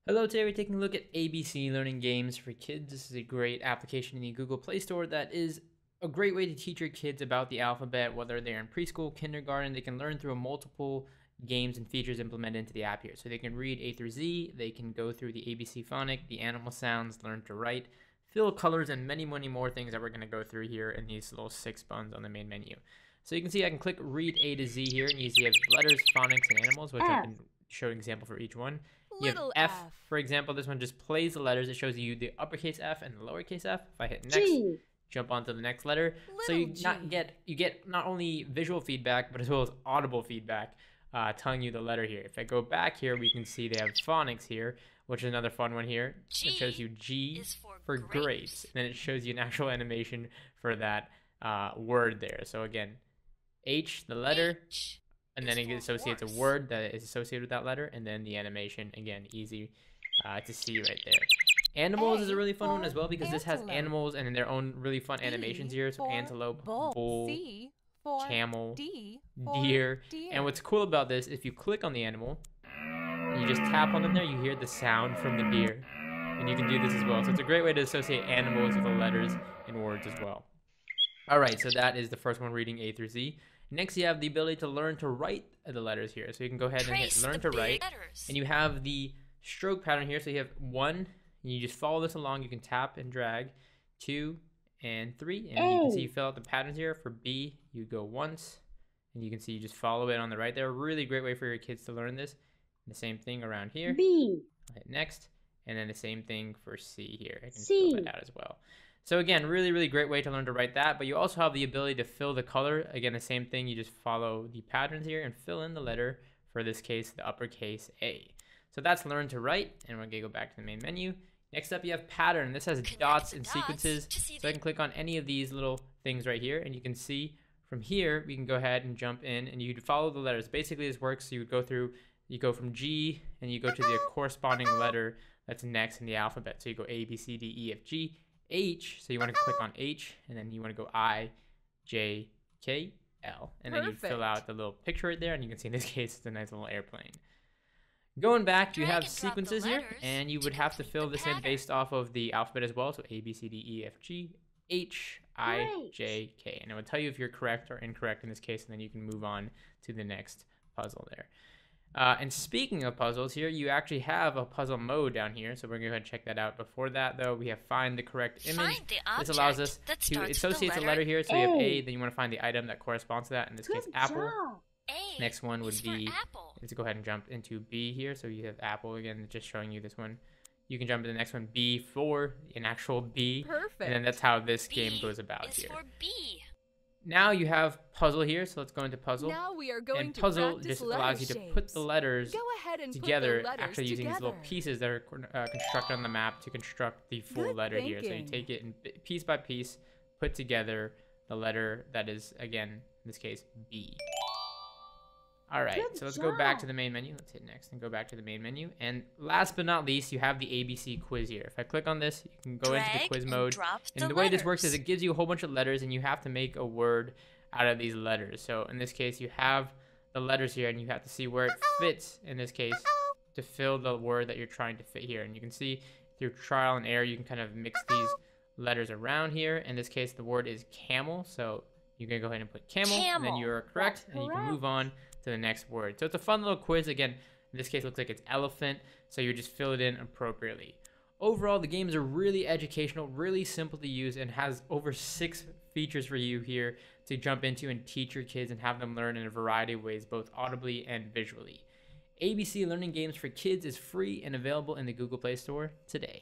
Hello, today we're taking a look at ABC Learning Games for Kids. This is a great application in the Google Play Store that is a great way to teach your kids about the alphabet, whether they're in preschool, kindergarten. They can learn through multiple games and features implemented into the app here. So they can read A through Z, they can go through the ABC phonic, the animal sounds, learn to write, fill colors, and many, many more things that we're going to go through here in these little 6 buttons on the main menu. So you can see I can click Read A to Z here, and you see I have letters, phonics, and animals, which I can show an example for each one. You have Little F, f. for example. This one just plays the letters. It shows you the uppercase F and the lowercase f. If I hit next, G. jump onto the next letter. So Little you get not only visual feedback, but as well as audible feedback telling you the letter here. If I go back here, we can see they have phonics here, which is another fun one here. G It shows you G is for grapes. And then it shows you an actual animation for that word there. So again, H, the letter, H and then is it for associates a horse. word that is associated with that letter, and then the animation, again, easy to see right there. Animals is a really fun one as well, because this has antelope. animals and their own really fun animations here. So for antelope, bull. bull, C for camel, D for deer. deer. And what's cool about this, if you click on the animal, you just tap on them there, you hear the sound from the deer. And you can do this as well. So it's a great way to associate animals with the letters and words as well. All right, so that is the first one, reading A through Z. Next, you have the ability to learn to write the letters here. So you can go ahead and hit Trace learn the to write. letters. And you have the stroke pattern here. So you have 1, and you just follow this along. You can tap and drag. 2 and 3. And you can see you fill out the patterns here. For B, you go once. And you can see you just follow it on the right there. Really great way for your kids to learn this. And the same thing around here. B. I'll hit next. And then the same thing for C here. I can C. fill that out as well. So again, really, really great way to learn to write that. But you also have the ability to fill the color. Again, the same thing. You just follow the patterns here and fill in the letter, for this case, the uppercase A. So that's learn to write. And we're going to go back to the main menu. Next up, you have pattern. This has dots the and dots sequences. to see So I can click on any of these little things right here. And you can see from here, we can go ahead and jump in. And you'd follow the letters. Basically, this works. So you would go through, you go from G, and you go to the corresponding letter that's next in the alphabet. So you go A, B, C, D, E, F, G. H, so you want to click on H, and then you want to go I, J, K, L, and then you fill Perfect. out the little picture right there, and you can see in this case it's a nice little airplane. Going back, you Drag have and drop the sequences here, letters and you to would have to complete fill the this in pattern. based off of the alphabet as well. So A, B, C, D, E, F, G, H, I, Great. J, K, and it would tell you if you're correct or incorrect in this case, and then you can move on to the next puzzle there. And speaking of puzzles, here you actually have a puzzle mode down here, so we're going to go ahead and check that out. Before that, though, we have find the correct image. Find the This allows us object that to starts with associate the the letter here. So you have A. A, then you want to find the item that corresponds to that. In this case, Good apple. job. A. Next one would is be, for apple. let's go ahead and jump into B here. So you have apple again, just showing you this one. You can jump to the next one, B for an actual B. Perfect. And then that's how this game B goes about is here. for B. Now you have puzzle here, so let's go into puzzle. Now we are going And to puzzle practice just letter allows you to shapes. put the letters Go ahead and together, put the letters actually using these little together. pieces that are constructed on the map to construct the full Good letter here. So you thinking. take it and piece by piece, put together the letter that is, again, in this case, B. All right, Good so let's go back to job. the main menu. Let's hit next and go back to the main menu. And last but not least, you have the ABC quiz here. If I click on this, you can go into the Drag quiz and mode. drop And the way this works is it gives you a whole bunch of letters, and you have to make a word out of these letters. So in this case, you have the letters here, and you have to see where it fits, in this case, to fill the word that you're trying to fit here. And you can see through trial and error, you can kind of mix these letters around here. In this case, the word is camel. So you can go ahead and put camel, and then Camel. you're correct, That's and you can correct. move on to the next word. So it's a fun little quiz. Again, in this case, it looks like it's elephant. So you just fill it in appropriately. Overall, the games are really educational, really simple to use, and has over 6 features for you here to jump into and teach your kids and have them learn in a variety of ways, both audibly and visually. ABC Learning Games for Kids is free and available in the Google Play Store today.